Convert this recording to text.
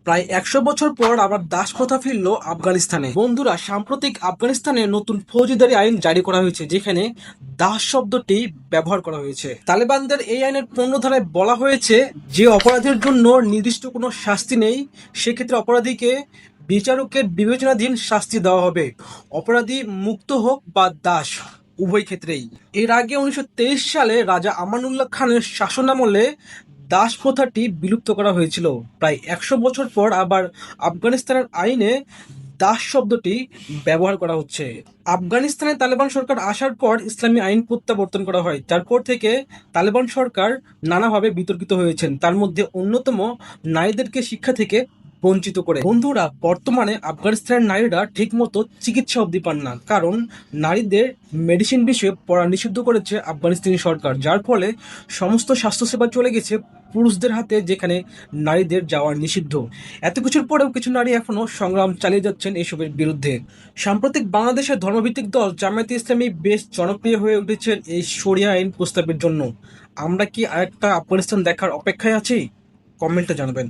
প্রায় 100 বছর পর আবার দাসপ্রথা ফিরল আফগানিস্তানে। বন্ধুরা, সাম্প্রতিক আফগানিস্তানে নতুন ফৌজদারি আইন জারি করা হয়েছে, যেখানে দাস শব্দটি ব্যবহার করা হয়েছে। তালেবানদের এই আইনের 15 ধারায় বলা হয়েছে, যে অপরাধের জন্য নির্দিষ্ট কোনো শাস্তি নেই, সেক্ষেত্রে অপরাধীকে বিচারকের বিবেচনাধীন শাস্তি দেওয়া হবে, অপরাধী মুক্ত হোক বা দাস, উভয় ক্ষেত্রেই। এর আগে 1923 সালে রাজা আমানুল্লাহ খানের শাসনামলে দাস প্রথাটি বিলুপ্ত করা হয়েছিল। প্রায় 100 বছর পর আবার আফগানিস্তানের আইনে দাস শব্দটি ব্যবহার করা হচ্ছে। আফগানিস্তানে তালেবান সরকার আসার পর ইসলামী আইন প্রত্যাবর্তন করা হয়। তারপর থেকে তালেবান সরকার নানাভাবে বিতর্কিত হয়েছেন, তার মধ্যে অন্যতম নারীদেরকে শিক্ষা থেকে বঞ্চিত করে। বন্ধুরা, বর্তমানে আফগানিস্তানের নারীরা ঠিকমতো চিকিৎসা অবধি পান না, কারণ নারীদের মেডিসিন বিষয়ে পড়া নিষিদ্ধ করেছে আফগানিস্তানি সরকার, যার ফলে সমস্ত স্বাস্থ্যসেবা চলে গেছে পুরুষদের হাতে, যেখানে নারীদের যাওয়া নিষিদ্ধ। এত কিছুর পরেও কিছু নারী এখনো সংগ্রাম চালিয়ে যাচ্ছেন এসবের বিরুদ্ধে। সাম্প্রতিক বাংলাদেশের ধর্মভিত্তিক দল জামায়াতে ইসলামী বেশ জনপ্রিয় হয়ে উঠেছে এই শরিয়া আইন প্রস্তাবের জন্য। আমরা কি আরেকটা আফগানিস্তান দেখার অপেক্ষায় আছি? কমেন্টে জানাবেন।